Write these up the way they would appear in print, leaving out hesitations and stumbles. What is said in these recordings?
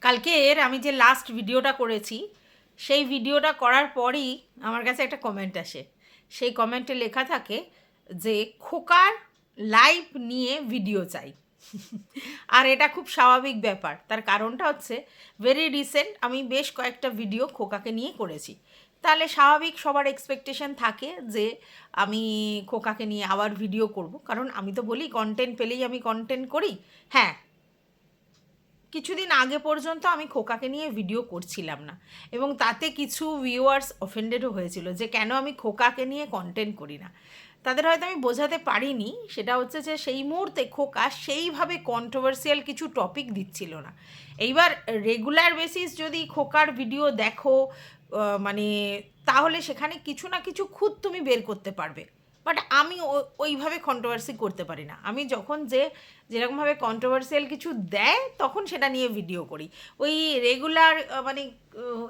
কালকের আমি যে লাস্ট ভিডিওটা করেছি সেই ভিডিওটা করার পরই আমার কাছে একটা কমেন্ট আসে। সেই কমেন্টে লেখা থাকে যে খোকার লাইভ নিয়ে ভিডিও চাই। আর এটা খুব স্বাভাবিক ব্যাপার, তার কারণটা হচ্ছে ভেরি রিসেন্ট আমি বেশ কয়েকটা ভিডিও খোকাকে নিয়ে করেছি। তাহলে স্বাভাবিক সবার এক্সপেকটেশন থাকে যে আমি খোকাকে নিয়ে আবার ভিডিও করব, কারণ আমি তো বলি কন্টেন্ট পেলেই আমি কন্টেন্ট করি। হ্যাঁ, কিছুদিন আগে পর্যন্ত আমি খোকাকে নিয়ে ভিডিও করছিলাম না, এবং তাতে কিছু ভিউয়ার্স অফেন্ডেডও হয়েছিল যে কেন আমি খোকাকে নিয়ে কন্টেন্ট করি না। তাদের হয়তো আমি বোঝাতে পারিনি, সেটা হচ্ছে যে সেই মুহূর্তে খোকা সেইভাবে কন্ট্রোভার্সিয়াল কিছু টপিক দিচ্ছিল না। এইবার রেগুলার বেসিস যদি খোকার ভিডিও দেখো, মানে তাহলে সেখানে কিছু না কিছু খুঁত তুমি বের করতে পারবে। বাট আমি ওইভাবে কন্ট্রোভার্সি করতে পারি না। আমি যখন যেরকমভাবে কন্ট্রোভার্সিয়াল কিছু দেয় তখন সেটা নিয়ে ভিডিও করি। ওই রেগুলার মানে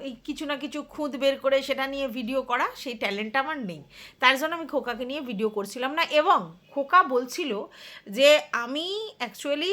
এই কিছু না কিছু খুঁত বের করে সেটা নিয়ে ভিডিও করা, সেই ট্যালেন্টটা আমার নেই। তার জন্য আমি খোকাকে নিয়ে ভিডিও করছিলাম না, এবং খোকা বলছিল যে আমি অ্যাকচুয়ালি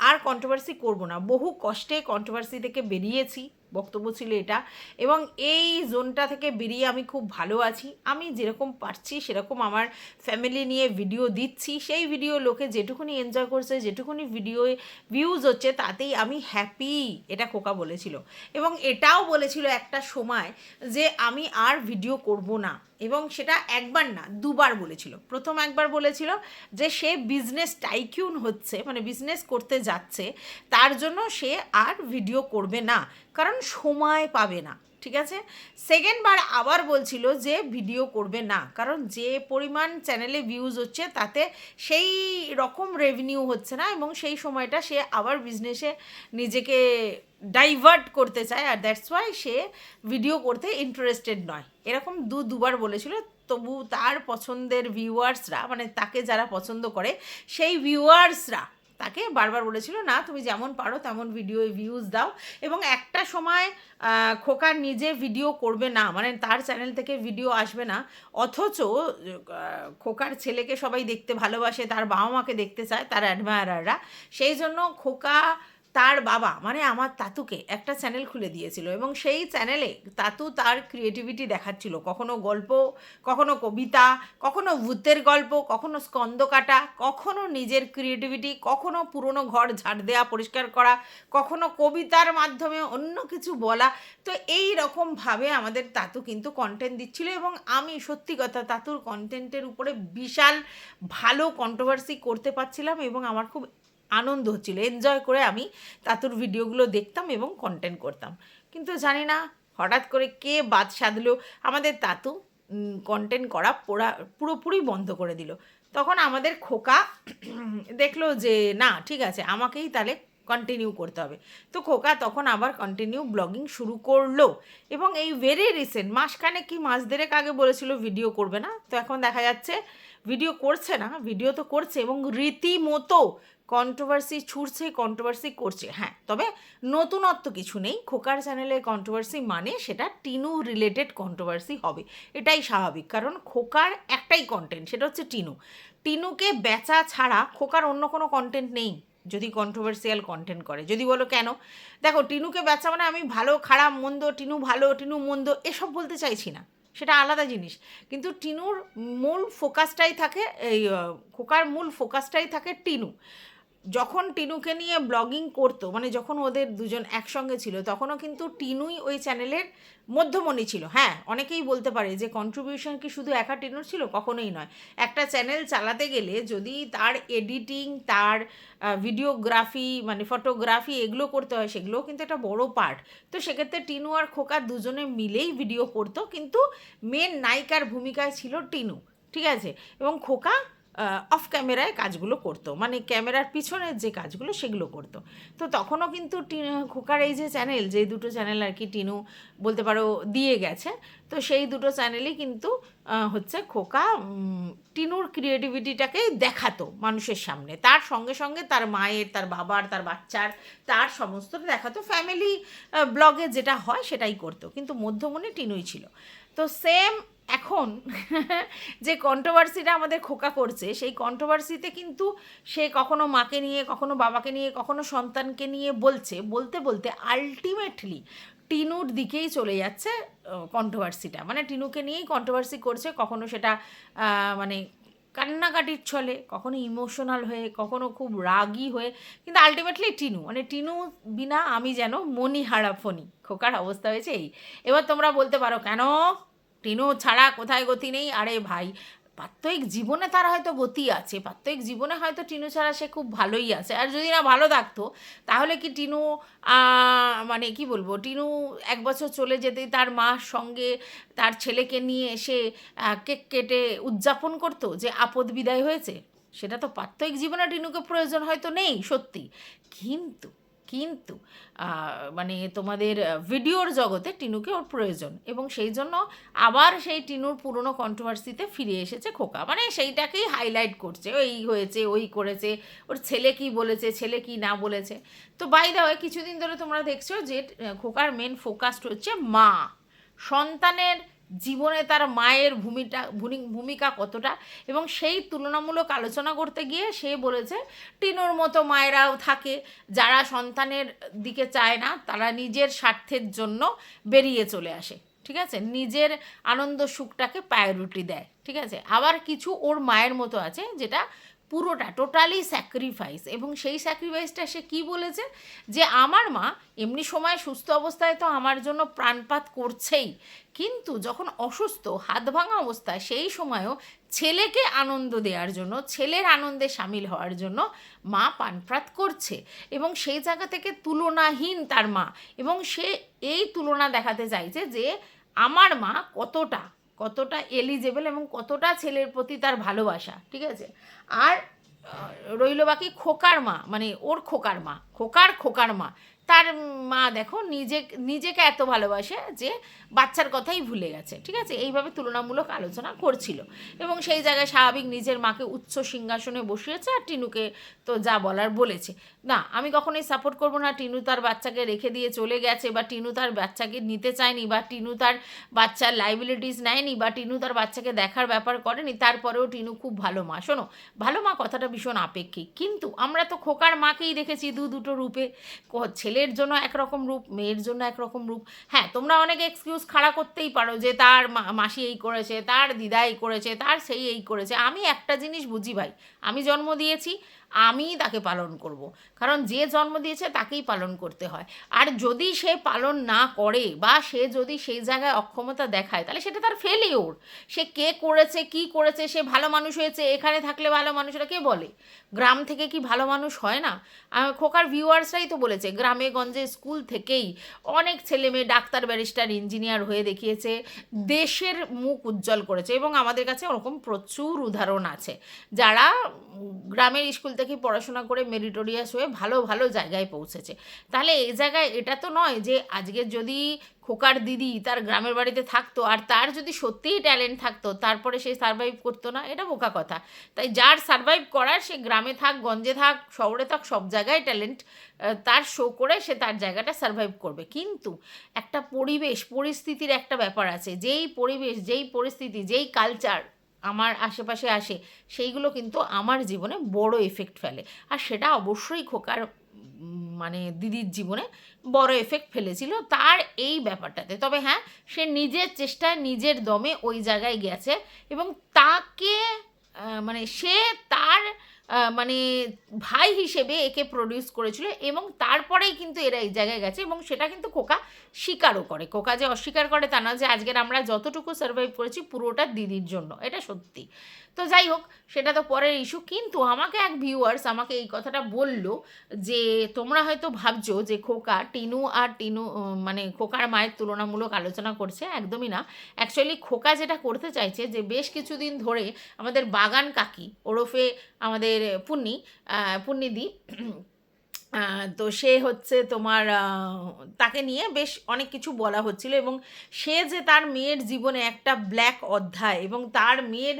আর কন্ট্রোভার্সি করব না। বহু কষ্টে কন্ট্রোভার্সি থেকে বেরিয়েছি, বক্তব্য ছিল এটা। এবং এই জোনটা থেকে বেরিয়ে আমি খুব ভালো আছি। আমি যেরকম পারছি সেরকম আমার ফ্যামিলি নিয়ে ভিডিও দিচ্ছি, সেই ভিডিও লোকে যেটুকুনি এনজয় করছে, যেটুকুনি ভিডিওয়ে ভিউজ হচ্ছে, তাতেই আমি হ্যাপি, এটা খোকা বলেছিল। এবং এটাও বলেছিল একটা সময় যে আমি আর ভিডিও করব না, এবং সেটা একবার না দুবার বলেছিল। প্রথম একবার বলেছিল যে সে বিজনেস টাইকিউন হচ্ছে, মানে বিজনেস করতে যাচ্ছে, তার জন্য সে আর ভিডিও করবে না, কারণ সময় পাবে না। ঠিক আছে। সেকেন্ড বার আবার বলছিল যে ভিডিও করবে না, কারণ যে পরিমাণ চ্যানেলে ভিউজ হচ্ছে তাতে সেই রকম রেভিনিউ হচ্ছে না, এবং সেই সময়টা সে আবার বিজনেসে নিজেকে ডাইভার্ট করতে চায়, আর দ্যাটস ওয়াই সে ভিডিও করতে ইন্টারেস্টেড নয়। এরকম দুবার বলেছিল। তবু তার পছন্দের ভিউয়ার্সরা, মানে তাকে যারা পছন্দ করে সেই ভিউয়ার্সরা তাকে বারবার বলেছিল না তুমি যেমন পারো তেমন ভিডিও ভিউজ দাও। এবং একটা সময় খোকা নিজে ভিডিও করবে না, মানে তার চ্যানেল থেকে ভিডিও আসবে না, অথচ খোকার ছেলেকে সবাই দেখতে ভালোবাসে, তার বাবা মাকে দেখতে চায়, তার অ্যাডমায়ারাররা। সেই জন্য খোকা তার বাবা মানে আমার তাতুকে একটা চ্যানেল খুলে দিয়েছিল, এবং সেই চ্যানেলে তাতু তার ক্রিয়েটিভিটি দেখাচ্ছিল। কখনো গল্প, কখনো কবিতা, কখনো ভূতের গল্প, কখনো স্কন্দ কাটা, কখনো নিজের ক্রিয়েটিভিটি, কখনো পুরনো ঘর ঝাড় দেওয়া পরিষ্কার করা, কখনো কবিতার মাধ্যমে অন্য কিছু বলা। তো এই রকমভাবে আমাদের তাতু কিন্তু কন্টেন্ট দিচ্ছিল, এবং আমি সত্যি কথা তাতুর কন্টেন্টের উপরে বিশাল ভালো কন্ট্রোভার্সি করতে পারছিলাম, এবং আমার খুব আনন্দ হচ্ছিল, এনজয় করে আমি তাতুর ভিডিওগুলো দেখতাম এবং কন্টেন্ট করতাম। কিন্তু জানি না হঠাৎ করে কে বাদ সাধলো, আমাদের তাতু কন্টেন্ট করা পুরোপুরি বন্ধ করে দিল। তখন আমাদের খোকা দেখলো যে না ঠিক আছে, আমাকেই তাহলে কন্টিনিউ করতে হবে। তো খোকা তখন আবার কন্টিনিউ ব্লগিং শুরু করলো, এবং এই ভেরি রিসেন্ট মাসখানেক কি মাস দেড়েক আগে বলেছিল ভিডিও করবে না, তো এখন দেখা যাচ্ছে ভিডিও করছে না, ভিডিও তো করছে, এবং রীতিমতো কন্ট্রোভার্সি ছুটছে, কন্ট্রোভার্সি করছে। হ্যাঁ, তবে নতুনত্ব কিছু নেই। খোকার চ্যানেলে কন্ট্রোভার্সি মানে সেটা টিনু রিলেটেড কন্ট্রোভার্সি হবে, এটাই স্বাভাবিক, কারণ খোকার একটাই কন্টেন্ট, সেটা হচ্ছে টিনু। টিনুকে বেচা ছাড়া খোকার অন্য কোনো কন্টেন্ট নেই। যদি কন্ট্রোভার্সিয়াল কন্টেন্ট করে, যদি বলো কেন, দেখো টিনুকে বেচা মানে আমি ভালো খারাপ মন্দ, টিনু ভালো টিনু মন্দ এসব বলতে চাইছি না, সেটা আলাদা জিনিস। কিন্তু টিনুর মূল ফোকাসটাই থাকে এই খোকার মূল ফোকাসটাই থাকে টিনু। যখন টিনুকে নিয়ে ব্লগিং করতো, মানে যখন ওদের দুজন একসঙ্গে ছিল, তখনও কিন্তু টিনুই ওই চ্যানেলের মধ্যমণি ছিল। হ্যাঁ, অনেকেই বলতে পারে যে কন্ট্রিবিউশন কি শুধু একা টিনুর ছিল, কখনোই নয়। একটা চ্যানেল চালাতে গেলে যদি তার এডিটিং, তার ভিডিওগ্রাফি মানে ফটোগ্রাফি এগুলো করতে হয়, সেগুলোও কিন্তু একটা বড় পার্ট। তো সেক্ষেত্রে টিনু আর খোকা দুজনে মিলেই ভিডিও করতো, কিন্তু মেন নায়িকার ভূমিকায় ছিল টিনু। ঠিক আছে। এবং খোকা অফ ক্যামেরায় কাজগুলো করতো, মানে ক্যামেরার পিছনের যে কাজগুলো সেগুলো করতো। তো তখনও কিন্তু খোকার এই যে চ্যানেল, যে দুটো চ্যানেল আর কি টিনু বলতে পারো দিয়ে গেছে, তো সেই দুটো চ্যানেলই কিন্তু হচ্ছে খোকা টিনুর ক্রিয়েটিভিটিটাকেই দেখাতো মানুষের সামনে, তার সঙ্গে সঙ্গে তার মায়ের, তার বাবার, তার বাচ্চার, তার সমস্তটা দেখাতো। ফ্যামিলি ব্লগে যেটা হয় সেটাই করতো, কিন্তু মধ্যমণি টিনুই ছিল। তো সেম এখন যে কন্ট্রোভার্সিটা আমাদের খোকা করছে, সেই কন্ট্রোভার্সিতে কিন্তু সে কখনো মাকে নিয়ে, কখনো বাবাকে নিয়ে, কখনো সন্তানকে নিয়ে বলতে বলতে আলটিমেটলি টিনুর দিকেই চলে যাচ্ছে কন্ট্রোভার্সিটা। মানে টিনুকে নিয়েই কন্ট্রোভার্সি করছে, কখনো সেটা মানে কান্নাকাটির ছলে, কখনো ইমোশনাল হয়ে, কখনো খুব রাগী হয়ে, কিন্তু আলটিমেটলি টিনু, মানে টিনু বিনা আমি যেন মণিহারা ফণি, খোকার অবস্থা হয়েছে এই। এবার তোমরা বলতে পারো কেন টিনু ছাড়া কোথায় গতি নেই? আরে ভাই, প্রাত্যহিক জীবনে তার হয়তো গতি আছে, প্রাত্যহিক জীবনে হয়তো টিনু ছাড়া সে খুব ভালোই আছে। আর যদি না ভালো থাকতো তাহলে কি টিনু মানে কি বলবো, টিনু 1 বছর চলে যেতেই তার মার সঙ্গে তার ছেলেকে নিয়ে এসে কেক কেটে উদযাপন করতো যে আপদ বিদায় হয়েছে? সেটা তো প্রাত্যহিক জীবনে টিনুকে প্রয়োজন হয়তো নেই সত্যি, কিন্তু কিন্তু মানে তোমাদের ভিডিওর জগতে টিনুকে ওর প্রয়োজন, এবং সেই জন্য আবার সেই টিনুর পুরনো কন্ট্রোভার্সিতে ফিরে এসেছে খোকা, মানে সেইটাকেই হাইলাইট করছে, ওই হয়েছে, ওই করেছে, ওর ছেলে কি বলেছে, ছেলে কি না বলেছে। তো বাই দ্য ওয়ে, কিছুদিন ধরে তোমরা দেখছো যে খোকার মেন ফোকাসড হচ্ছে মা, সন্তানের জীবনে তার মায়ের ভূমিকা কতটা, এবং সেই তুলনামূলক আলোচনা করতে গিয়ে সে বলেছে টিনুর মতো মায়েরাও থাকে যারা সন্তানের দিকে চায় না, তারা নিজের স্বার্থের জন্য বেরিয়ে চলে আসে, ঠিক আছে, নিজের আনন্দ সুখটাকে প্রায়োরিটি দেয়, ঠিক আছে। আবার কিছু ওর মায়ের মতো আছে যেটা পুরোটা টোটালি স্যাক্রিফাইস, এবং সেই স্যাক্রিফাইসটা সে কী বলেছে, যে আমার মা এমনি সময় সুস্থ অবস্থায় তো আমার জন্য প্রাণপাত করছেই, কিন্তু যখন অসুস্থ হাত ভাঙা অবস্থায় সেই সময়ও ছেলেকে আনন্দ দেওয়ার জন্য, ছেলের আনন্দে সামিল হওয়ার জন্য মা প্রাণপাত করছে, এবং সেই জায়গা থেকে তুলনাহীন তার মা, এবং সে এই তুলনা দেখাতে চাইছে যে আমার মা কতটা কতটা এলিজেবল এবং কতটা ছেলের প্রতি তার ভালোবাসা, ঠিক আছে। আর রইল বাকি খোকার মা, মানে ওর খোকার মা, খোকার মা, তার মা দেখো নিজেকে এত ভালোবাসে যে বাচ্চার কথাই ভুলে গেছে, ঠিক আছে। এইভাবে তুলনামূলক আলোচনা করছিল, এবং সেই জায়গায় স্বাভাবিক নিজের মাকে উচ্চ সিংহাসনে বসিয়েছে, আর টিনুকে তো যা বলার বলেছে। না, আমি কখনোই সাপোর্ট করবো না টিনু তার বাচ্চাকে রেখে দিয়ে চলে গেছে, বা টিনু তার বাচ্চাকে নিতে চায়নি, বা টিনু তার বাচ্চার লাইবিলিটিস নেয়নি, বা টিনু তার বাচ্চাকে দেখার ব্যাপার করেনি, তারপরেও টিনু খুব ভালো মা। শোনো, ভালো মা কথাটা ভীষণ আপেক্ষিক, কিন্তু আমরা তো খোকার মাকেই দেখেছি দুটো রূপে, ছেলের জন্য একরকম রূপ, মেয়ের জন্য একরকম রূপ। হ্যাঁ, তোমরা অনেকে এক্সকিউজ খাড়া করতেই পারো যে তার মাসি এই করেছে, তার দিদা এই করেছে, তার সেই এই করেছে। আমি একটা জিনিস বুঝি ভাই, আমি জন্ম দিয়েছি, আমি তাকে পালন করব, কারণ যে জন্ম দিয়েছে তাকেই পালন করতে হয়। আর যদি সে পালন না করে, বা সে যদি সেই জায়গায় অক্ষমতা দেখায়, তাহলে সেটা তার ফেলিওর। সে কে করেছে, কি করেছে, সে ভালো মানুষ হয়েছে, এখানে থাকলে ভালো মানুষরা কে বলে? গ্রাম থেকে কি ভালো মানুষ হয় না? খোকার ভিউয়ার্সরাই তো বলেছে, গ্রামে গঞ্জে স্কুল থেকেই অনেক ছেলে মেয়ে ডাক্তার, ব্যারিস্টার, ইঞ্জিনিয়ার হয়ে দেখিয়েছে, দেশের মুখ উজ্জ্বল করেছে, এবং আমাদের কাছে ওরকম প্রচুর উদাহরণ আছে যারা গ্রামের স্কুল থেকে পড়াশোনা করে মেরিটোরিয়াস হয়ে ভালো ভালো জায়গায় পৌঁছেছে। তাহলে এই জায়গায় এটা তো নয় যে আজকে যদি খোকার দিদি তার গ্রামের বাড়িতে থাকতো, আর তার যদি সত্যিই ট্যালেন্ট থাকতো, তারপরে সে সারভাইভ করতো না, এটা বোকা কথা। তাই যার সারভাইভ করার, সে গ্রামে থাক, গঞ্জে থাক, শহরে থাক, সব জায়গায় ট্যালেন্ট তার শো করে সে তার জায়গাটা সারভাইভ করবে। কিন্তু একটা পরিস্থিতির একটা ব্যাপার আছে, যেই পরিবেশ, যেই পরিস্থিতি, যেই কালচার আমার আশেপাশে আসে, সেইগুলো কিন্তু আমার জীবনে বড় এফেক্ট ফেলে, আর সেটা অবশ্যই খোকার মানে দিদির জীবনে বড় এফেক্ট ফেলেছিল তার এই ব্যাপারটাতে। তবে হ্যাঁ, সে নিজের চেষ্টায় নিজের দমে ওই জায়গায় গেছে, এবং তাকে মানে সে তার মানে ভাই হিসেবে একে প্রডিউস করেছিল, এবং তারপরেই কিন্তু এরা এই জায়গায় গেছে, এবং সেটা কিন্তু খোকা স্বীকারও করে। খোকা যে অস্বীকার করে তা না, যে আজকের আমরা যতটুকু সার্ভাইভ করেছি পুরোটা দিদির জন্য, এটা সত্যি। তো যাই হোক, সেটা তো পরের ইস্যু। কিন্তু আমাকে এক ভিউয়ার্স আমাকে এই কথাটা বলল যে তোমরা হয়তো ভাবছো যে খোকা টিনু মানে খোকার মায়ের তুলনামূলক আলোচনা করছে, একদমই না। অ্যাকচুয়ালি খোকা যেটা করতে চাইছে, যে বেশ কিছুদিন ধরে আমাদের বাগান কাকি ওরফে আমাদের পুন্নিদি তো সে হচ্ছে তোমার তাকে নিয়ে বেশ অনেক কিছু বলা হচ্ছিল, এবং সে যে তার মেয়ের জীবনে একটা ব্ল্যাক অধ্যায়, এবং তার মেয়ের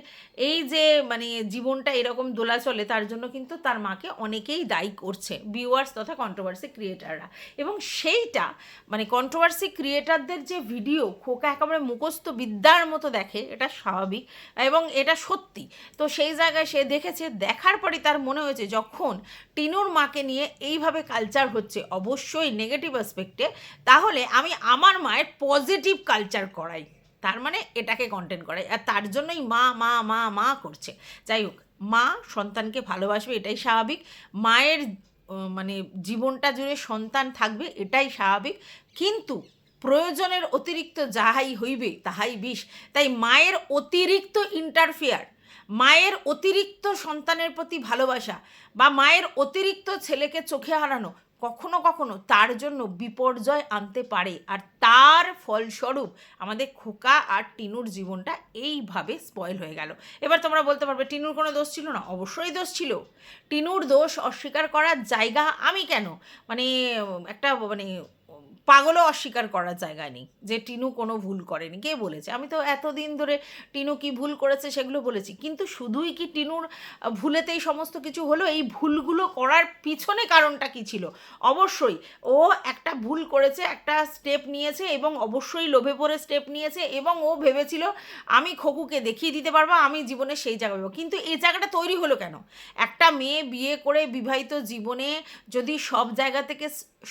এই যে মানে জীবনটা এরকম দোলাচলে, তার জন্য কিন্তু তার মাকে অনেকেই দায়ী করছে, ভিউয়ার্স তথা কন্ট্রোভার্সি ক্রিয়েটাররা। এবং সেইটা মানে কন্ট্রোভার্সি ক্রিয়েটারদের যে ভিডিও খোকা একেবারে মুখস্থ বিদ্যার মতো দেখে, এটা স্বাভাবিক এবং এটা সত্যি। তো সেই জায়গায় সে দেখেছে, দেখার পরে তার মনে হয়েছে যখন টিনুর মাকে নিয়ে এইভাবে কালচার হচ্ছে, অবশ্যই নেগেটিভ অ্যাসপেক্টে, তাহলে আমি আমার মায়ের পজিটিভ কালচার করাই, তার মানে এটাকে কন্টেন্ট করাই, আর তার জন্যই মা মা মা মা করছে। যাই হোক, মা সন্তানকে ভালোবাসবে, এটাই স্বাভাবিক। মায়ের মানে জীবনটা জুড়ে সন্তান থাকবে, এটাই স্বাভাবিক। কিন্তু প্রয়োজনের অতিরিক্ত যাহাই হইবে তাহাই বিষ। তাই মায়ের অতিরিক্ত ইন্টারফেয়ার, মায়ের অতিরিক্ত সন্তানের প্রতি ভালোবাসা, বা মায়ের অতিরিক্ত ছেলেকে চোখে হারানো কখনো কখনো তার জন্য বিপর্যয় আনতে পারে, আর তার ফলস্বরূপ আমাদের খোকা আর টিনুর জীবনটা এইভাবে স্পয়েল হয়ে গেল। এবার তোমরা বলতে পারবে টিনুর কোনো দোষ ছিল না, অবশ্যই দোষ ছিল। টিনুর দোষ অস্বীকার করার জায়গা আমি কেন, মানে একটা মানে পাগলও অস্বীকার করার জায়গা নেই যে টিনু কোনো ভুল করেনি। কে বলেছে? আমি তো এতদিন ধরে টিনু কি ভুল করেছে সেগুলো বলেছি, কিন্তু শুধুই কি টিনুর ভুলেতেই সমস্ত কিছু হলো? এই ভুলগুলো করার পিছনে কারণটা কী ছিল? অবশ্যই ও একটা ভুল করেছে, একটা স্টেপ নিয়েছে, এবং অবশ্যই লোভে পড়ে স্টেপ নিয়েছে, এবং ও ভেবেছিল আমি খোকুকে দেখিয়ে দিতে পারবো আমি জীবনে সেই জায়গা পাবো। কিন্তু এই জায়গাটা তৈরি হলো কেন? একটা মেয়ে বিয়ে করে বিবাহিত জীবনে যদি সব জায়গা থেকে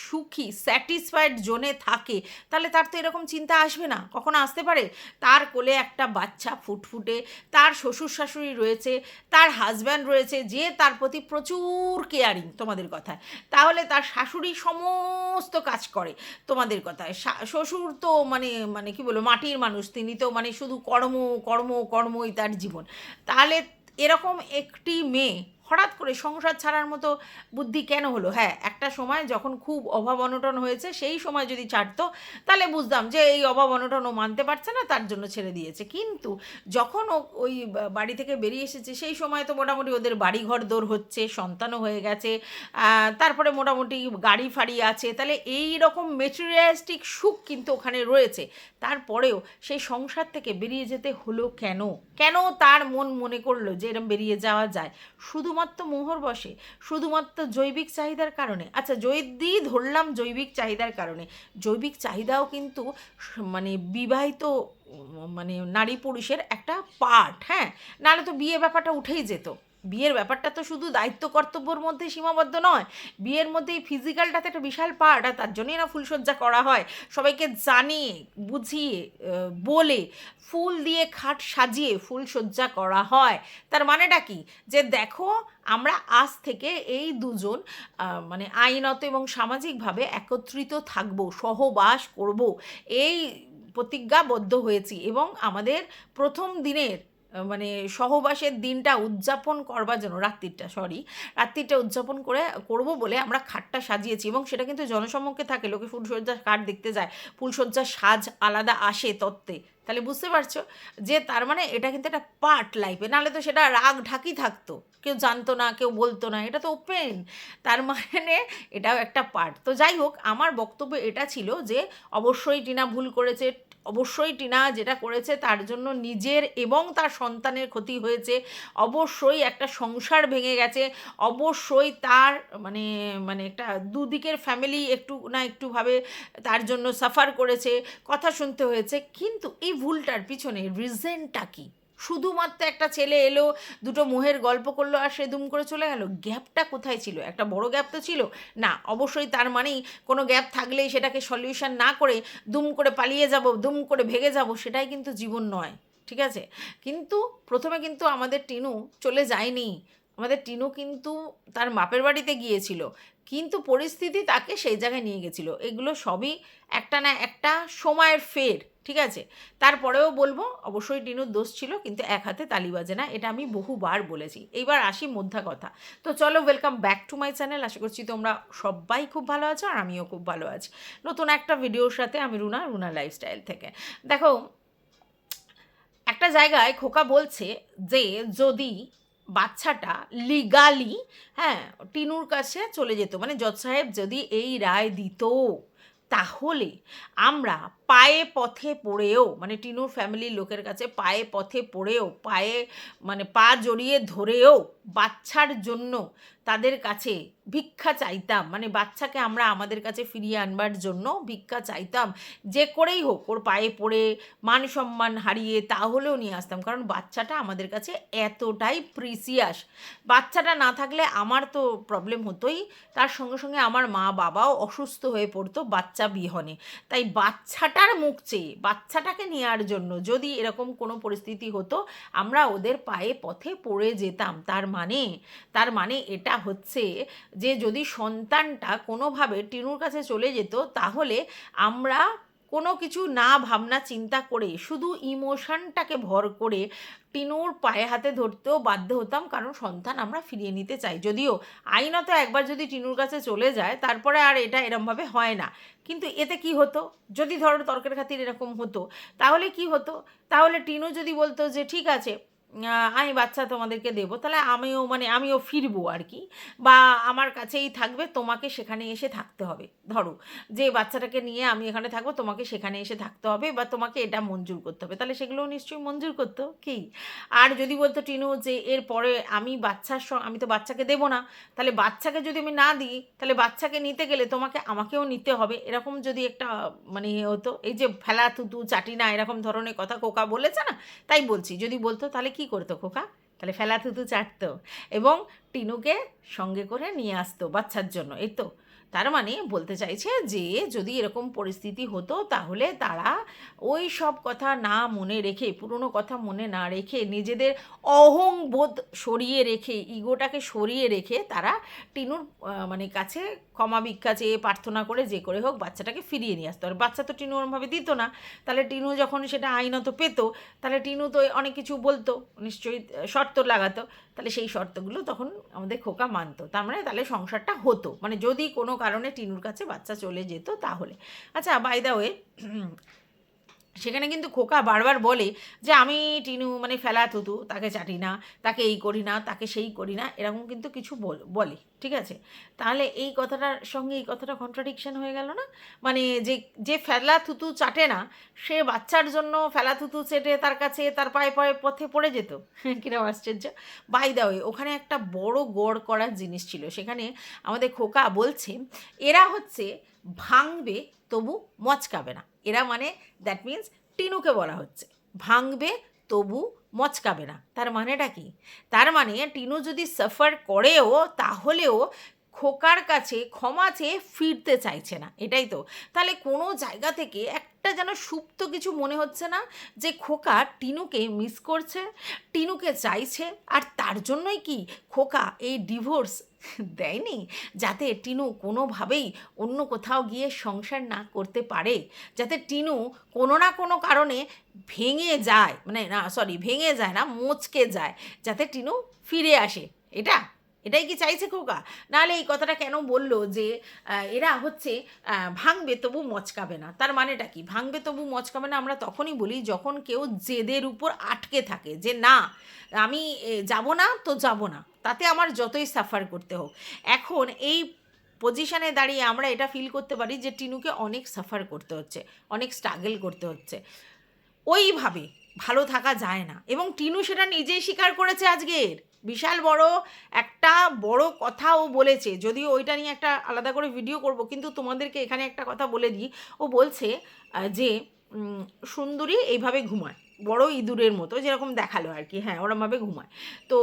সুখী স্যাটিসফাইড জোনে থাকে, তাহলে তার তো এরকম চিন্তা আসবে না। কখনো আসতে পারে? তার কোলে একটা বাচ্চা ফুটফুটে, তার শ্বশুর শাশুড়ি রয়েছে, তার হাজব্যান্ড রয়েছে যে তার প্রতি প্রচুর কেয়ারিং তোমাদের কথায়, তাহলে তার শাশুড়ি সমস্ত কাজ করে তোমাদের কথায়। শ্বশুর তো মানে মানে কি বলবো, মাটির মানুষ, তিনি তো মানে শুধু কর্ম কর্ম কর্মই তার জীবন। তাহলে এরকম একটি মেয়ে হঠাৎ করে সংসার ছাড়ার মতো বুদ্ধি কেন হলো? হ্যাঁ, একটা সময় যখন খুব অভাব অনটন হয়েছে, সেই সময় যদি ছাড়তো তাহলে বুঝতাম যে এই অভাব অনটন ও মানতে পারছে না, তার জন্য ছেড়ে দিয়েছে। কিন্তু যখন ও ওই বাড়ি থেকে বেরিয়ে এসেছে, সেই সময় তো মোটামুটি ওদের বাড়িঘর দৌড় হচ্ছে, সন্তানও হয়ে গেছে, তারপরে মোটামুটি গাড়ি ফাড়ি আছে, তাহলে এই রকম মেটেরিয়ালিস্টিক সুখ কিন্তু ওখানে রয়েছে। তারপরেও সেই সংসার থেকে বেরিয়ে যেতে হলো কেন? কেন তার মন মনে করলো যে এরম বেরিয়ে যাওয়া যায়? শুধুমাত্র মোহর বশে, শুধুমাত্র জৈবিক চাহিদার কারণে। আচ্ছা, যদি ধরলাম জৈবিক চাহিদার কারণে, জৈবিক চাহিদাও কিন্তু মানে বিবাহিত মানে নারী পুরুষের একটা পার্ট, হ্যাঁ, নাহলে তো বিয়ে ব্যাপারটা উঠেই যেত। বিয়ের ব্যাপারটা তো শুধু দায়িত্ব কর্তব্যর মধ্যে সীমাবদ্ধ নয়, বিয়ের মধ্যে এই ফিজিক্যালটাতে একটা বিশাল পার্ট, আর তার জন্যই না ফুলসজ্জা করা হয়, সবাইকে জানিয়ে বুঝিয়ে বলে ফুল দিয়ে খাট সাজিয়ে ফুলসজ্জা করা হয়। তার মানেটা কি? যে দেখো, আমরা আজ থেকে এই দুজন মানে আইনত এবং সামাজিকভাবে একত্রিত থাকব, সহবাস করব, এই প্রতিজ্ঞাবদ্ধ হয়েছি, এবং আমাদের প্রথম দিনের মানে সহবাসের দিনটা উদযাপন করবার জন্য রাত্রিটা উদযাপন করব বলে আমরা খাটটা সাজিয়েছি, এবং সেটা কিন্তু জনসম্মুখে থাকে, লোকে ফুলসজ্জার খাট দেখতে যায়, ফুলসজ্জার সাজ আলাদা আসে তত্ত্বে। তাহলে বুঝতে পারছো যে তার মানে এটা কিন্তু একটা পার্ট লাইফে, নাহলে তো সেটা রাগ ঢাকি থাকতো, কেউ জানতো না, কেউ বলতো না, এটা তো ওপেন। তার মানে এটাও একটা পার্ট। তো যাই হোক, আমার বক্তব্য এটা ছিল যে অবশ্যই টিনা ভুল করেছে, অবশ্যই টিনা যেটা করেছে তার জন্য নিজের এবং তার সন্তানের ক্ষতি হয়েছে, অবশ্যই একটা সংসার ভেঙে গেছে, অবশ্যই তার মানে মানে একটা দুদিকের ফ্যামিলি একটু না একটুভাবে তার জন্য সাফার করেছে, কথা শুনতে হয়েছে। কিন্তু এই ভুলটার পিছনে রিজনটা কী? শুধুমাত্র একটা ছেলে এলো, দুটো মোহের গল্প করলো, আর সে দুম করে চলে গেল? গ্যাপটা কোথায় ছিল? একটা বড় গ্যাপ তো ছিল না। অবশ্যই তার মানেই কোনো গ্যাপ থাকলেই সেটাকে সলিউশন না করে দুম করে পালিয়ে যাব, দুম করে ভেগে যাব, সেটাই কিন্তু জীবন নয়। ঠিক আছে? কিন্তু প্রথমে কিন্তু আমাদের টিনু চলে যায়নি, আমাদের টিনু কিন্তু তার বাপের বাড়িতে গিয়েছিল, কিন্তু পরিস্থিতি তাকে সেই জায়গায় নিয়ে গেছিলো। এগুলো সবই একটা না একটা সময়ের ফের। ঠিক আছে? তারপরেও বলবো অবশ্যই টিনুর দোষ ছিল, কিন্তু এক হাতে তালি বাজে না, এটা আমি বহুবার বলেছি। এইবার আসি মোদ্দা কথা। তো চলো, welcome back to my channel. আশা করছি তোমরা সবাই খুব ভালো আছো, আর আমিও খুব ভালো আছি নতুন একটা ভিডিওর সাথে। আমি রুনা লাইফস্টাইল থেকে। দেখো, একটা জায়গায় খোকা বলছে যে যদি বাচ্চাটা লিগালি, হ্যাঁ, টিনুর কাছে চলে যেত। মানে জজ সাহেব যদি এই রায় দিত, তাহলে আমরা পায়ে পথে পড়েও, মানে টিনুর ফ্যামিলির লোকের কাছে পায়ে পথে পড়েও, পায়ে মানে পা জড়িয়ে ধরেও বাচ্চার জন্য তাদের কাছে ভিক্ষা চাইতাম। মানে বাচ্চাকে আমরা আমাদের কাছে ফিরিয়ে আনবার জন্য ভিক্ষা চাইতাম, যে করেই হোক ওর পায়ে পড়ে মান সম্মান হারিয়ে তাহলেও নিয়ে আসতাম, কারণ বাচ্চাটা আমাদের কাছে এতটাই প্রিসিয়াস। বাচ্চাটা না থাকলে আমার তো প্রবলেম হতোই, তার সঙ্গে সঙ্গে আমার মা বাবাও অসুস্থ হয়ে পড়তো বাচ্চা বিহনে। তাই বাচ্চাটার মুখ চেয়ে বাচ্চাটাকে নেওয়ার জন্য যদি এরকম কোনো পরিস্থিতি হতো, আমরা ওদের পায়ে পথে পড়ে যেতাম। তার মানে এটা হচ্ছে যে যদি সন্তানটা কোনোভাবে টিনুর কাছে চলে যেত, তাহলে আমরা কোনো কিছু না ভাবনা চিন্তা করে শুধু ইমোশনটাকে ভর করে টিনুর পায়ে হাতে ধরতেও বাধ্য হতাম, কারণ সন্তান আমরা ফিরিয়ে নিতে চাই। যদিও আইনত একবার যদি টিনুর কাছে চলে যায়, তারপরে আর এটা এরমভাবে হয় না। কিন্তু এতে কি হতো, যদি ধরো তর্কের খাতির এরকম হতো, তাহলে কি হতো, তাহলে টিনু যদি বলতো যে ঠিক আছে আমি বাচ্চা তোমাদেরকে দেবো, তাহলে আমিও ফিরবো আর কি, বা আমার কাছেই থাকবে, তোমাকে সেখানে এসে থাকতে হবে। ধরো যে বাচ্চাটাকে নিয়ে আমি এখানে থাকবো, তোমাকে সেখানে এসে থাকতে হবে, বা তোমাকে এটা মঞ্জুর করতে হবে, তাহলে সেগুলোও নিশ্চয়ই মঞ্জুর করতো কি। আর যদি বলতো টিনু যে এরপরে আমি তো বাচ্চাকে দেবো না, তাহলে বাচ্চাকে যদি আমি না দিই, তাহলে বাচ্চাকে নিতে গেলে আমাকেও নিতে হবে, এরকম যদি একটা মানে হতো, এই যে ফেলা থুতু চাটি না এরকম ধরনের কথা খোকা বলেছে না, তাই বলছি, যদি বলতো তাহলে কি করতো খোকা, তাহলে ফেলা থুতু চাটতো এবং টিনুকে সঙ্গে করে নিয়ে আসতো বাচ্চার জন্য। এই তো তার মানে বলতে চাইছে যে যদি এরকম পরিস্থিতি হতো, তাহলে তারা ওই সব কথা না মনে রেখে, পুরনো কথা মনে না রেখে, নিজেদের অহংবোধ সরিয়ে রেখে, ইগোটাকে সরিয়ে রেখে তারা টিনুর মানে কাছে ক্ষমা ভিক্ষা চেয়ে প্রার্থনা করে যে করে হোক বাচ্চাটাকে ফিরিয়ে নিয়ে আসতো। আর বাচ্চা তো টিনু ওরমভাবে দিত না, তাহলে টিনু যখন সেটা আইনত পেত, তাহলে টিনু তো অনেক কিছু বলতো, নিশ্চয়ই শর্ত লাগাতো, তাহলে সেই শর্তগুলো তখন আমাদের খোকা মানতো। তার মানে তাহলে সংসারটা হতো, মানে যদি কোনো কারণে টিনুর কাছে বাচ্চা চলে যেত তাহলে। আচ্ছা, বাই দ্য ওয়ে, সেখানে কিন্তু খোকা বারবার বলে যে আমি টিনু মানে ফেলা থুতু তাকে চাটি না, তাকে এই করি না, তাকে সেই করি না, এরকম কিন্তু কিছু বলে, ঠিক আছে। তাহলে এই কথাটার সঙ্গে এই কথাটা কন্ট্রাডিকশন হয়ে গেল না। মানে যে যে ফেলা থুতু চাটে না, সে বাচ্চার জন্য ফেলা থুতু চেটে তার কাছে তার পায়ে পায়ে পথে পড়ে যেত। কিরম আশ্চর্য। বাই দা ওয়ে, ওখানে একটা বড় গড় করার জিনিস ছিল। সেখানে আমাদের খোকা বলছে এরা হচ্ছে ভাঙবে তবু মচকাবে না। এরা মানে দ্যাট মিন্স টিনুকে বলা হচ্ছে ভাঙবে তবু মচকাবে না। তার মানেটা কি? তার মানে টিনু যদি সাফার করেও, তাহলেও খোকার কাছে ক্ষমা চেয়ে ফিরতে চাইছে না, এটাই তো। তাহলে কোনো জায়গা থেকে একটা যেন সুপ্ত কিছু মনে হচ্ছে না, যে খোকা টিনুকে মিস করছে, টিনুকে চাইছে, আর তার জন্যই কি খোকা এই ডিভোর্স দেয়নি, যাতে টিনু কোনোভাবেই অন্য কোথাও গিয়ে সংসার না করতে পারে, যাতে টিনু কোনো না কোনো কারণে ভেঙে যায়, মানে না সরি ভেঙে যায় না, মোচকে যায়, যাতে টিনু ফিরে আসে। এটাই কি চাইছে খোকা? নাহলে এই কথাটা কেন বললো যে এরা হচ্ছে ভাঙবে তবু মচকাবে না? তার মানেটা কি? ভাঙবে তবু মচকাবে না আমরা তখনই বলি যখন কেউ জেদের উপর আটকে থাকে, যে না আমি যাব না তো যাব না, তাতে আমার যতই সাফার করতে হোক। এখন এই পজিশানে দাঁড়িয়ে আমরা এটা ফিল করতে পারি যে টিনুকে অনেক সাফার করতে হচ্ছে, অনেক স্ট্রাগল করতে হচ্ছে, ওইভাবে ভালো থাকা যায় না। এবং টিনু সেটা নিজেই স্বীকার করেছে আজকের, বিশাল বড় কথাও বলেছে, যদিও ওইটা নিয়ে একটা আলাদা করে ভিডিও করব, কিন্তু তোমাদেরকে এখানে একটা কথা বলে দিই। ও বলছে যে সুন্দরী এইভাবে ঘুমায়, বড় ইঁদুরের মতো, যেরকম দেখালো আর কি, হ্যাঁ ওরমভাবে ঘুমায়। তো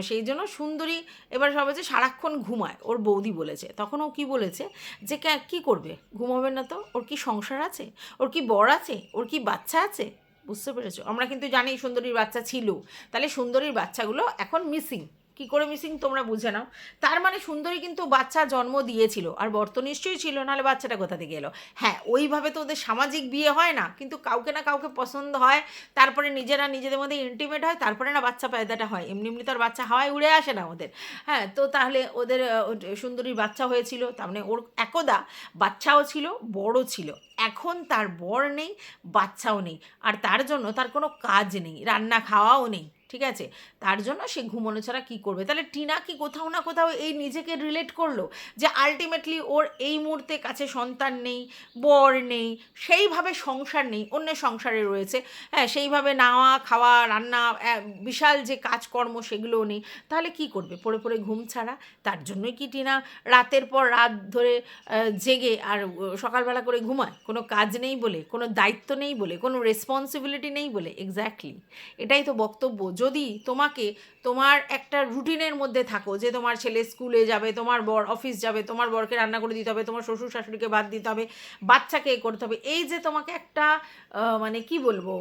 সেই জন্য সুন্দরী এবার সব হচ্ছে সারাক্ষণ ঘুমায়, ওর বৌদি বলেছে। তখন ও কী বলেছে যে কী করবে, ঘুমাবে না তো? ওর কি সংসার আছে? ওর কি বর আছে? ওর কি বাচ্চা আছে? বুঝতে পেরেছো? আমরা কিন্তু জানি সুন্দরীর বাচ্চা ছিল, তাহলে সুন্দরীর বাচ্চাগুলো এখন মিসিং। কী করে মিসিং তোমরা বুঝে নাও। তার মানে সুন্দরী কিন্তু বাচ্চা জন্ম দিয়েছিল, আর বর তো নিশ্চয়ই ছিল, নাহলে বাচ্চাটা কোথা থেকে এলো? হ্যাঁ, ওইভাবে তো ওদের সামাজিক বিয়ে হয় না, কিন্তু কাউকে না কাউকে পছন্দ হয়, তারপরে নিজেরা নিজেদের মধ্যে ইন্টিমেট হয়, তারপরে না বাচ্চা পয়দাটা হয়। এমনি এমনি তো আর বাচ্চা হাওয়ায় উড়ে আসে না ওদের। হ্যাঁ, তো তাহলে ওদের সুন্দরীর বাচ্চা হয়েছিল, তার মানে ওর একদা বাচ্চাও ছিল, বড় ছিল। এখন তার বর নেই, বাচ্চাও নেই, আর তার জন্য তার কোনো কাজ নেই, রান্না খাওয়াও নেই, ঠিক আছে? তার জন্য সে ঘুমোনো ছাড়া কী করবে? তাহলে টিনা কি কোথাও না কোথাও এই নিজেকে রিলেট করলো যে আলটিমেটলি ওর এই মুহূর্তে কাছে সন্তান নেই, বর নেই, সেইভাবে সংসার নেই, অন্যের সংসারে রয়েছে, হ্যাঁ, সেইভাবে নাওয়া খাওয়া রান্না বিশাল যে কাজকর্ম সেগুলোও নেই, তাহলে কি করবে? পড়ে পড়ে ঘুম ছাড়া। তার জন্যই কি টিনা রাতের পর রাত ধরে জেগে আর সকালবেলা করে ঘুমায়? কোনো কাজ নেই বলে, কোনো দায়িত্ব নেই বলে, কোনো রেসপন্সিবিলিটি নেই বলে? এক্স্যাক্টলি, এটাই তো বক্তব্য। যদি তোমাকে তোমার একটা রুটিনের মধ্যে থাকো যে তোমার ছেলে স্কুলে যাবে, তোমার বর অফিস যাবে, তোমার বরকে রান্না করে দিতে হবে, তোমার শ্বশুর শাশুড়িকে ভাত দিতে হবে, বাচ্চাকে করতে হবে, এই যে তোমাকে একটা মানে কি বলবো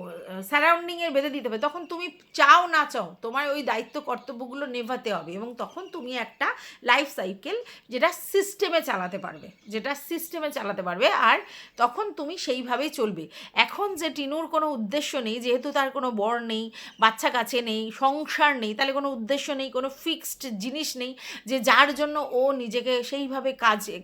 সারাউন্ডিংয়ে বেঁধে দিতে হবে, তখন তুমি চাও না চাও তোমার ওই দায়িত্ব কর্তব্যগুলো নেভাতে হবে, এবং তখন তুমি একটা লাইফ সাইকেল যেটা সিস্টেমে চালাতে পারবে, আর তখন তুমি সেইভাবেই চলবে। এখন যে টিনুর কোনো উদ্দেশ্য নেই, যেহেতু তার কোনো বর নেই, বাচ্চা কাছে নেই, সংসার নেই, তাহলে কোনো উদ্দেশ্য নেই, কোনো ফিক্সড জিনিস নেই যে যার জন্য ও নিজেকে সেইভাবে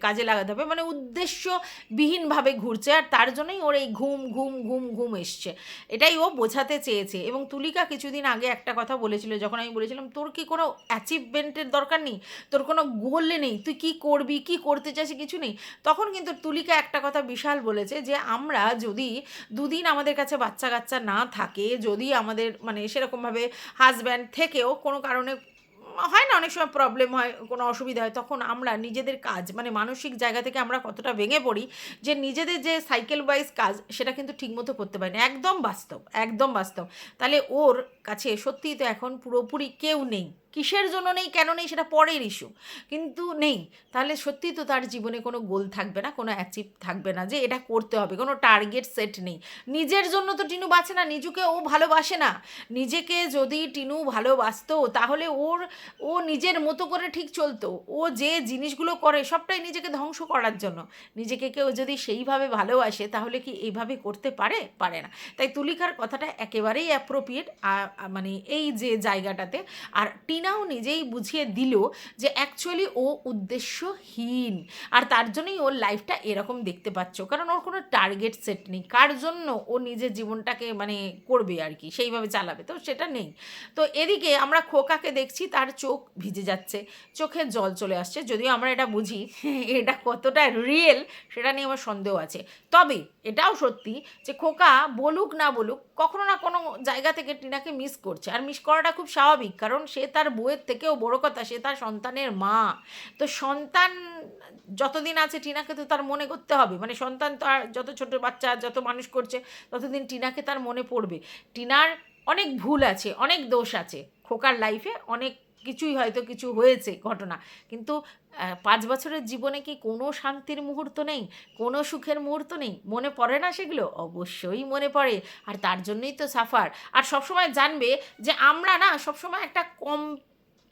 কাজে লাগাতে হবে, মানে উদ্দেশ্যবিহীনভাবে ঘুরছে, আর তার জন্যই ওর এই ঘুম ঘুম ঘুম ঘুম এসছে, এটাই ও বোঝাতে চেয়েছে। এবং তুলিকা কিছুদিন আগে একটা কথা বলেছিল, যখন আমি বলেছিলাম তোর কি কোনো অ্যাচিভমেন্টের দরকার নেই, তোর কোনো গোল নেই, তুই কী করবি, কী করতে চাস, কিছু নেই, তখন কিন্তু তুলিকা একটা কথা বিশাল বলেছে যে আমরা যদি দুদিন আমাদের কাছে বাচ্চা কাচ্চা না থাকে, যদি আমাদের মানে সেরকমভাবে হাজব্যান্ড থেকেও কোনো কারণে হয় না, অনেক সময় প্রবলেম হয়, কোনো অসুবিধা হয়, তখন আমরা নিজেদের কাজ মানে মানসিক জায়গা থেকে আমরা কতটা ভেঙে পড়ি যে নিজেদের যে সাইকেল ওয়াইজ কাজ সেটা কিন্তু ঠিকমতো করতে পারি না। একদম বাস্তব, একদম বাস্তব। তাহলে ওর কাছে সত্যিই তো এখন পুরোপুরি কেউ নেই, কিসের জন্য নেই, কেন নেই, সেটা পরের ইস্যু, কিন্তু নেই। তাহলে সত্যিই তো তার জীবনে কোনো গোল থাকবে না, কোনো অ্যাচিভ থাকবে না যে এটা করতে হবে, কোনো টার্গেট সেট নেই। নিজের জন্য তো টিনু বাঁচে না, নিজেকে ও ভালোবাসে না। নিজেকে যদি টিনু ভালোবাসতো তাহলে ও নিজের মতো করে ঠিক চলতো। ও যে জিনিসগুলো করে সবটাই নিজেকে ধ্বংস করার জন্য। নিজেকে কেউ যদি সেইভাবে ভালোবাসে তাহলে কি এইভাবে করতে পারে? পারে না। তাই তুলিকার কথাটা একেবারেই অ্যাপ্রোপ্রিয়েট, মানে এই যে জায়গাটাতে। আর টিনাও নিজেই বুঝিয়ে দিল যে অ্যাকচুয়ালি ও উদ্দেশ্যহীন, আর তার জন্যই ওর লাইফটা এরকম দেখতে পাচ্ছ, কারণ ওর কোনো টার্গেট সেট নেই, কার জন্য ও নিজের জীবনটাকে মানে করবে আর কি, সেইভাবে চালাবে, তো সেটা নেই। তো এদিকে আমরা খোকাকে দেখছি, তার চোখ ভিজে যাচ্ছে, চোখে জল চলে আসছে, যদিও আমরা এটা বুঝি এটা কতটা রিয়েল সেটা নিয়ে আমার সন্দেহ আছে। তবে এটাও সত্যি যে খোকা বলুক না বলুক, কখনো না কোনো জায়গা থেকে টিনাকে মিস করছে, আর মিস করাটা খুব স্বাভাবিক, কারণ সে তার বউয়ের থেকেও বড় কথা সে তার সন্তানের মা। তো সন্তান যতদিন আছে টিনাকে তো তার মনে করতে হবে, মানে সন্তান তো আর যত ছোট বাচ্চা যত মানুষ করছে ততদিন টিনাকে তার মনে পড়বে। টিনার অনেক ভুল আছে, অনেক দোষ আছে, খোকার লাইফে অনেক কিছুই হয়তো কিছু হয়েছে ঘটনা, কিন্তু 5 বছরের জীবনে কি কোনো শান্তির মুহূর্ত নেই, কোনো সুখের মুহূর্ত নেই? মনে পড়ে না সেগুলো? অবশ্যই মনে পড়ে, আর তার জন্যই তো সাফার। আর সবসময় জানবে যে আমরা না সবসময় একটা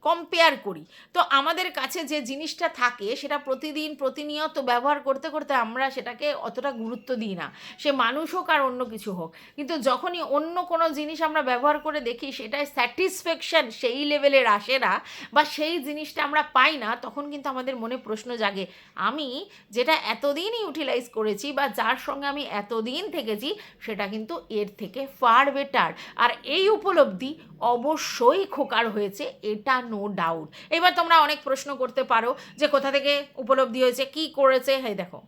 কম্পেয়ার করি, তো আমাদের কাছে যে জিনিসটা থাকে সেটা প্রতিদিন প্রতিনিয়ত ব্যবহার করতে করতে আমরা সেটাকে অতটা গুরুত্ব দিই না, সে মানুষ হোক আর অন্য কিছু হোক। কিন্তু যখনই অন্য কোনো জিনিস আমরা ব্যবহার করে দেখি সেটায় স্যাটিসফ্যাকশান সেই লেভেলের আসে না, বা সেই জিনিসটা আমরা পাই না, তখন কিন্তু আমাদের মনে প্রশ্ন জাগে, আমি যেটা এতদিন ইউটিলাইজ করেছি বা যার সঙ্গে আমি এতদিন থেকেছি সেটা কিন্তু এর থেকে ফার বেটার। আর এই উপলব্ধি অবশ্যই খোকার হয়েছে, এটা নো ডাউট। এবার তোমরা অনেক প্রশ্ন করতে পারো যে কোথা থেকে উপলব্ধি হয়েছে, কি করেছে, হ্যাঁ দেখো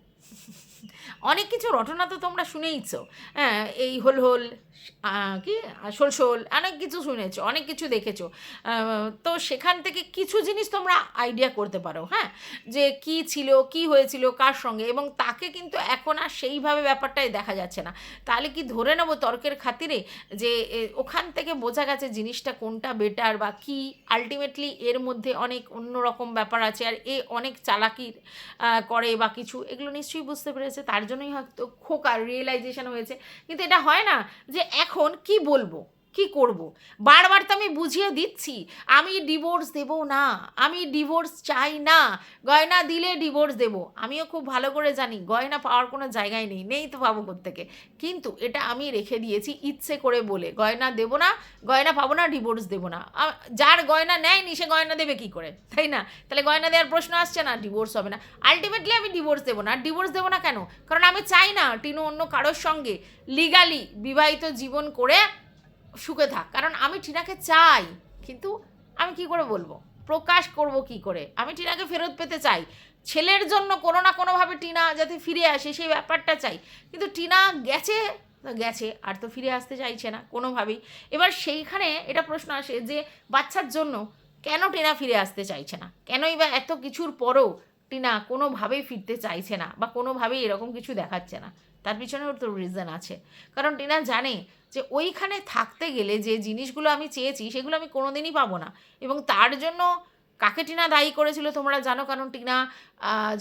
অনেক কিছু রটনা তো তোমরা শুনেইছো, হ্যাঁ, এই হোল কি শোল অনেক কিছু শুনেছো, অনেক কিছু দেখেছো, তো সেখান থেকে কিছু জিনিস তোমরা আইডিয়া করতে পারো, হ্যাঁ, যে কি ছিল, কি হয়েছিল, কার সঙ্গে, এবং তাকে কিন্তু এখন আর সেইভাবে ব্যাপারটাই দেখা যাচ্ছে না। তাহলে কি ধরে নেবো তর্কের খাতিরে যে ওখান থেকে বোঝা গেছে জিনিসটা কোনটা বেটার বা কি? আলটিমেটলি এর মধ্যে অনেক অন্যরকম ব্যাপার আছে, আর এ অনেক চালাকির করে বা কিছু, এগুলো নিশ্চয়ই বুঝতে পেরেছে, তার জন্যই হয়তো খোকার রিয়েলাইজেশন হয়েছে। কিন্তু এটা হয় না যে এখন কি বলবো, কি করব, বারবার তো আমি বুঝিয়ে দিচ্ছি আমি ডিভোর্স দেব না, আমি ডিভোর্স চাই না, গয়না দিলে ডিভোর্স দেব। আমিও খুব ভালো করে জানি গয়না পাওয়ার কোনো জায়গায় নেই, নেই তো পাবো কোত্থেকে, কিন্তু এটা আমি রেখে দিয়েছি ইচ্ছে করে বলে, গয়না দেব না, গয়না পাবো না, ডিভোর্স দেব না। যার গয়না নেয়নি সে গয়না দেবে কি করে, তাই না? তাহলে গয়না দেওয়ার প্রশ্ন আসছে না, ডিভোর্স হবে না। আলটিমেটলি আমি ডিভোর্স দেবো না। ডিভোর্স দেবো না কেন? কারণ আমি চাই না টিনু অন্য কারোর সঙ্গে লিগালি বিবাহিত জীবন করে সুখে থাক, কারণ আমি টিনাকে চাই, কিন্তু আমি কি করে বলবো, প্রকাশ করব কি করে? আমি টিনাকে ফেরত পেতে চাই, ছেলের জন্য কোনো না কোনোভাবে টিনা যাতে ফিরে আসে সেই ব্যাপারটা চাই, কিন্তু টিনা গেছে গেছে আর তো ফিরে আসতে চাইছে না কোনোভাবেই। এবার সেইখানে এটা প্রশ্ন আসে যে বাচ্চার জন্য কেন টিনা ফিরে আসতে চাইছে না, কেনই বা এত কিছুর পরও টিনা কোনোভাবেই ফিরতে চাইছে না বা কোনোভাবেই এরকম কিছু দেখাচ্ছে না? তার পিছনেও তো রিজন আছে, কারণ টিনা জানে যে ওইখানে থাকতে গেলে যে জিনিসগুলো আমি চেয়েছি সেগুলো আমি কোনোদিনই পাবো না। এবং তার জন্য কাকে টিনা দায়ী করেছিল তোমরা জানো, কারণ টিনা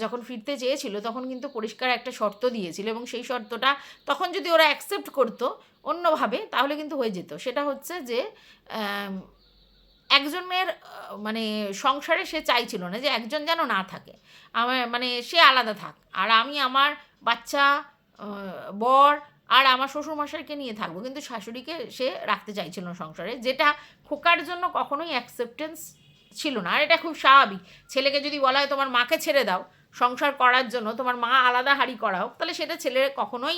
যখন ফিরতে চেয়েছিল তখন কিন্তু পরিষ্কার একটা শর্ত দিয়েছিল, এবং সেই শর্তটা তখন যদি ওরা অ্যাকসেপ্ট করতো অন্যভাবে তাহলে কিন্তু হয়ে যেত। সেটা হচ্ছে যে আম, একজনের মানে সংসারে সে চাইছিল না যে একজন যেন না থাকে, আমার মানে সে আলাদা থাক, আর আমি আমার বাচ্চা, বর আর আমার শ্বশুরমশাইকে নিয়ে থাকবো, কিন্তু শাশুড়িকে সে রাখতে চাইছিল না সংসারে, যেটা খোকার জন্য কখনোই অ্যাকসেপ্টেন্স ছিল না। আর এটা খুব স্বাভাবিক, ছেলেকে যদি বলা হয় তোমার মাকে ছেড়ে দাও সংসার করার জন্য, তোমার মা আলাদা হাঁড়ি করা হোক, তাহলে সেটা ছেলে কখনোই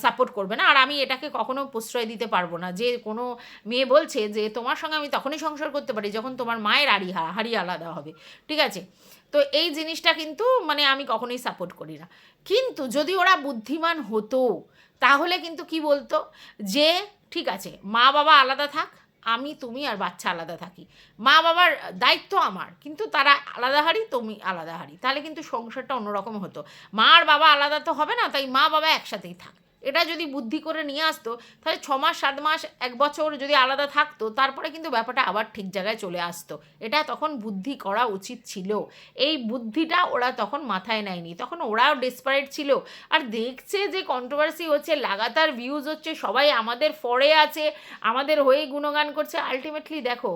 সাপোর্ট করবে না। আর আমি এটাকে কখনো প্রশ্রয় দিতে পারবো না যে কোনো মেয়ে বলছে যে তোমার সঙ্গে আমি তখনই সংসার করতে পারি যখন তোমার মায়ের হাঁড়ি আলাদা হবে, ঠিক আছে? তো এই জিনিসটা কিন্তু মানে আমি কখনোই সাপোর্ট করি না। কিন্তু যদি ওরা বুদ্ধিমান হতো তাহলে কিন্তু কি বলতো যে ঠিক আছে মা বাবা আলাদা থাক, আমি তুমি আর বাচ্চা আলাদা থাকি, মা বাবার দায়িত্ব আমার, কিন্তু তারা আলাদা হারি তুমি আলাদা হারি, তাহলে কিন্তু সংসারটা অন্যরকম হতো। মা আর বাবা আলাদা তো হবে না, তাই মা বাবা একসাথেই থাক, এটা যদি বুদ্ধি করে নিয়ে আসতো তাহলে 6 মাস 7 মাস 1 বছর যদি আলাদা থাকতো তারপরে কিন্তু ব্যাপারটা আবার ঠিক জায়গায় চলে আসতো। এটা তখন বুদ্ধি করা উচিত ছিল, এই বুদ্ধিটা ওরা তখন মাথায় নেয়নি, তখন ওরাও ডেসপারেট ছিল। আর দেখছে যে কন্ট্রোভার্সি হচ্ছে, লাগাতার ভিউজ হচ্ছে, সবাই আমাদের ফরে আছে, আমাদের হয়ে গুণগান করছে, আলটিমেটলি দেখো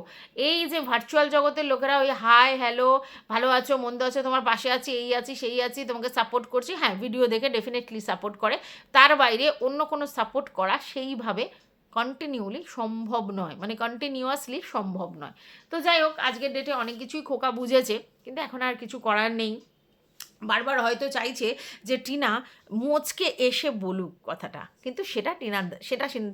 এই যে ভার্চুয়াল জগতের লোকেরা ওই হাই হ্যালো ভালো আছো মন্দ আছো তোমার পাশে আছি এই আছি সেই আছি তোমাকে সাপোর্ট করছি, হ্যাঁ ভিডিও দেখে ডেফিনেটলি সাপোর্ট করে, তার বাইরে অন্য কোনো সাপোর্ট করা সেইভাবে কন্টিনিউলি সম্ভব নয়, মানে কন্টিনিউয়াসলি সম্ভব নয়। তো যাই হোক, আজকের ডেটে অনেক কিছুই খোকা বুঝেছে, কিন্তু এখন আর কিছু করার নেই। বারবার হয়তো চাইছে যে টিনা মোচকে এসে বলুক কথাটা, কিন্তু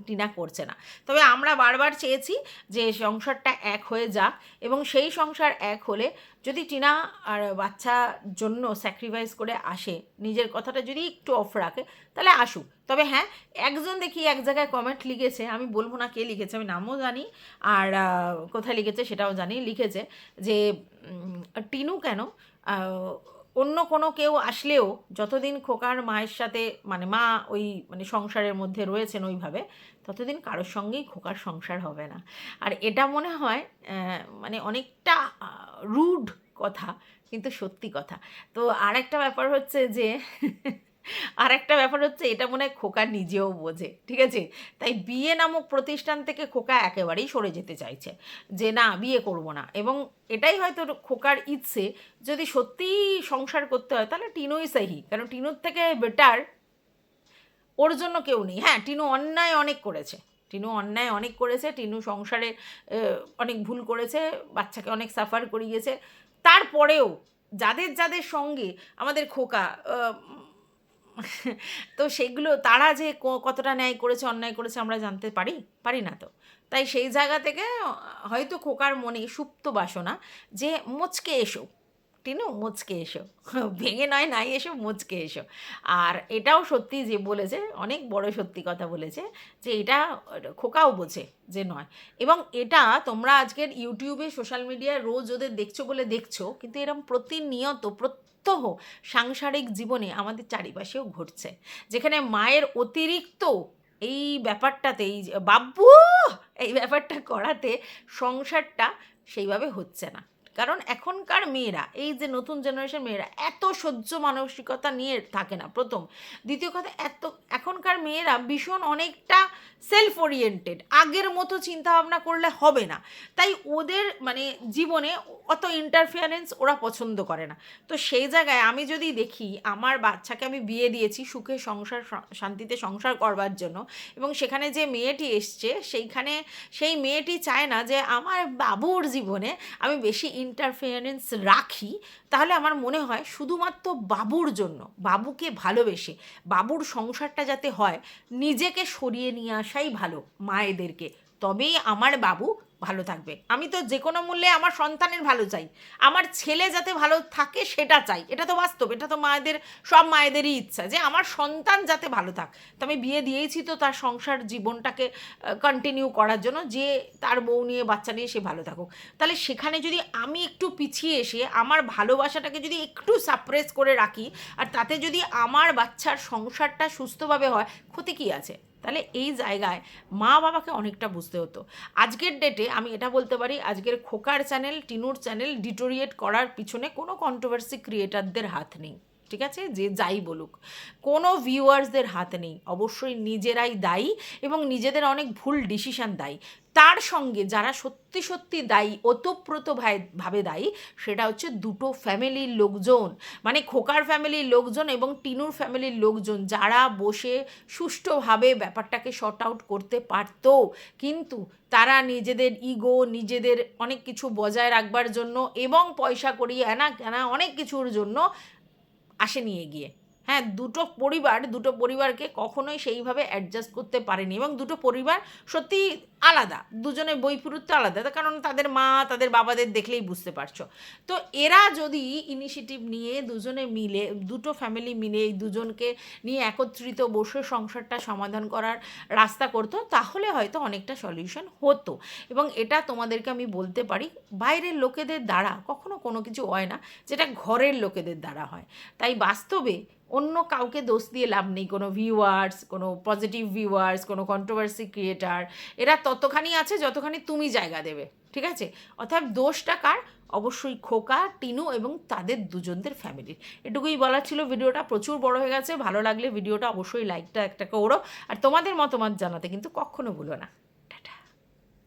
টিনা করছে না। তবে আমরা বারবার চেয়েছি যে সংসারটা এক হয়ে যাক, এবং সেই সংসার এক হলে যদি টিনা আর বাচ্চার জন্য স্যাক্রিফাইস করে আসে, নিজের কথাটা যদি একটু অফ রাখে তাহলে আসুক। তবে হ্যাঁ, একজন দেখি এক জায়গায় কমেন্ট লিখেছে, আমি বলবো না কে লিখেছে, আমি নামও জানি আর কোথায় লিখেছে সেটাও জানি, লিখেছে যে টিনু কেন অন্য কোনো কেউ আসলেও যতদিন খোকার মায়ের সাথে মানে মা ওই মানে সংসারের মধ্যে রয়েছেন ওইভাবে, ততদিন কারোর সঙ্গেই খোকার সংসার হবে না। আর এটা মনে হয় মানে অনেকটা রুড কথা, কিন্তু সত্যি কথা। তো আরেকটা ব্যাপার হচ্ছে যে এটা মনে হয় খোকা নিজেও বোঝে, ঠিক আছে? তাই বিয়ে নামক প্রতিষ্ঠান থেকে খোকা একেবারেই সরে যেতে চাইছে, যে না বিয়ে করব না। এবং এটাই হয়তো খোকার ইচ্ছে, যদি সত্যিই সংসার করতে হয় তাহলে টিনুই সহি, কারণ টিনুর থেকে বেটার ওর জন্য কেউ নেই। হ্যাঁ, টিনু অন্যায় অনেক করেছে, টিনু সংসারে অনেক ভুল করেছে, বাচ্চাকে অনেক সাফার করিয়েছে, তারপরেও যাদের যাদের সঙ্গে আমাদের খোকা তো সেগুলো তারা যে কতটা ন্যায় করেছে অন্যায় করেছে আমরা জানতে পারি না তো। তাই সেই জায়গা থেকে হয়তো খোকার মনে সুপ্ত বাসনা যে মুচকে এসো টিনু, মুচকে এসো, ভেঙে নয় নাই এসো, মুচকে এসো। আর এটাও সত্যি যে বলেছে, অনেক বড় সত্যি কথা বলেছে, যে এটা খোকাও বোঝে যে নয়। এবং এটা তোমরা আজকের ইউটিউবে সোশ্যাল মিডিয়ায় রোজ ওদের দেখছো বলে দেখছো, কিন্তু এরকম প্রতিনিয়ত প্রত্যহ সাংসারিক জীবনে আমাদের চারিপাশেও ঘটছে, যেখানে মায়ের অতিরিক্ত এই ব্যাপারটাতে বাব্বু এই ব্যাপারটা করাতে সংসারটা সেইভাবে হচ্ছে না। কারণ এখনকার মেয়েরা, এই যে নতুন জেনারেশন মেয়েরা এত সহ্য মানসিকতা নিয়ে থাকে না, প্রথম। দ্বিতীয় কথা, এখনকার মেয়েরা ভীষণ অনেকটা সেলফ ওরিয়েন্টেড, আগের মতো চিন্তাভাবনা করলে হবে না, তাই ওদের মানে জীবনে অত ইন্টারফিয়ারেন্স ওরা পছন্দ করে না। তো সেই জায়গায় আমি যদি দেখি আমার বাচ্চাকে আমি বিয়ে দিয়েছি সুখে সংসার শান্তিতে সংসার করবার জন্য, এবং সেখানে যে মেয়েটি এসছে সেই মেয়েটি চায় না যে আমার বাবুর জীবনে আমি বেশি ইন্টারফিয়ারেন্স রাখি, তাহলে আমার মনে হয় শুধুমাত্র বাবুর জন্য, বাবুকে ভালোবেসে বাবুর সংসারটা যাতে হয়, নিজেকে সরিয়ে নিয়ে আসাই ভালো মায়েদেরকে, তবেই আমার বাবু ভালো থাকবে। আমি তো যে কোনো মূল্যে আমার সন্তানের ভালো চাই, আমার ছেলে যাতে ভালো থাকে সেটা চাই, এটা তো বাস্তব, এটা তো মায়েদের, সব মায়েদেরই ইচ্ছা যে আমার সন্তান যাতে ভালো থাক। তো আমি বিয়ে দিয়েছি তো তার সংসার জীবনটাকে কন্টিনিউ করার জন্য, যে তার বউ নিয়ে বাচ্চা নিয়ে সে ভালো থাকুক। তাহলে সেখানে যদি আমি একটু পিছিয়ে এসে আমার ভালোবাসাটাকে যদি একটু সাপ্রেস করে রাখি, আর তাতে যদি আমার বাচ্চার সংসারটা সুস্থভাবে হয়, ক্ষতি কী আছে? তাহলে এই জায়গায় মা বাবাকে অনেকটা বুঝতে হতো। আজকের ডেটে আমি এটা বলতে পারি, আজকের খোকার চ্যানেল, টিনুর চ্যানেল ডিটোরিয়েট করার পিছনে কোনো কন্ট্রোভার্সি ক্রিয়েটারদের হাত নেই, ঠিক আছে? যে যাই বলুক, কোনো ভিউয়ার্সদের হাত নেই, অবশ্যই নিজেরাই দায়ী এবং নিজেদের অনেক ভুল ডিসিশান দায়ী। তার সঙ্গে যারা সত্যি সত্যি দায়ী, ওতপ্রোত ভাবে দায়ী, সেটা হচ্ছে দুটো ফ্যামিলির লোকজন, মানে খোকার ফ্যামিলির লোকজন এবং টিনুর ফ্যামিলির লোকজন, যারা বসে সুষ্ঠুভাবে ব্যাপারটাকে শর্ট আউট করতে পারতো, কিন্তু তারা নিজেদের ইগো, নিজেদের অনেক কিছু বজায় রাখবার জন্য এবং পয়সা করিয়ে আনা কেনা অনেক কিছুর জন্য আসেনি এগিয়ে। হ্যাঁ, দুটো পরিবারকে কখনোই সেইভাবে অ্যাডজাস্ট করতে পারেনি, এবং দুটো পরিবার সত্যি আলাদা, দুজনের বৈপরীত্য আলাদা, তার কারণ তাদের মা তাদের বাবাদের দেখলেই বুঝতে পারছো। তো এরা যদি ইনিশিয়েটিভ নিয়ে দুজনে মিলে, দুটো ফ্যামিলি মিলে এই দুজনকে নিয়ে একত্রিত বসে সংসারটা সমাধান করার রাস্তা করতো, তাহলে হয়তো অনেকটা সলিউশন হতো। এবং এটা তোমাদেরকে আমি বলতে পারি, বাইরের লোকেদের দ্বারা কখনো কোনো কিছু হয় না যেটা ঘরের লোকেদের দ্বারা হয়। তাই বাস্তবে অন্য কাউকে দোষ দিয়ে লাভ নেই, কোনো ভিউয়ার্স, কোনো পজিটিভ ভিউয়ার্স, কোনো কন্ট্রোভার্সি ক্রিয়েটার, এরা ততখানি আছে যতখানি তুমি জায়গা দেবে, ঠিক আছে? অর্থাৎ দোষটা কার? অবশ্যই খোকা, টিনু এবং তাদের দুজনদের ফ্যামিলির। এটুকুই বলার ছিল। ভিডিওটা প্রচুর বড় হয়ে গেছে, ভালো লাগলে ভিডিওটা অবশ্যই লাইকটা একটা করো, আর তোমাদের মতামত জানাতে কিন্তু কখনো ভুলো না।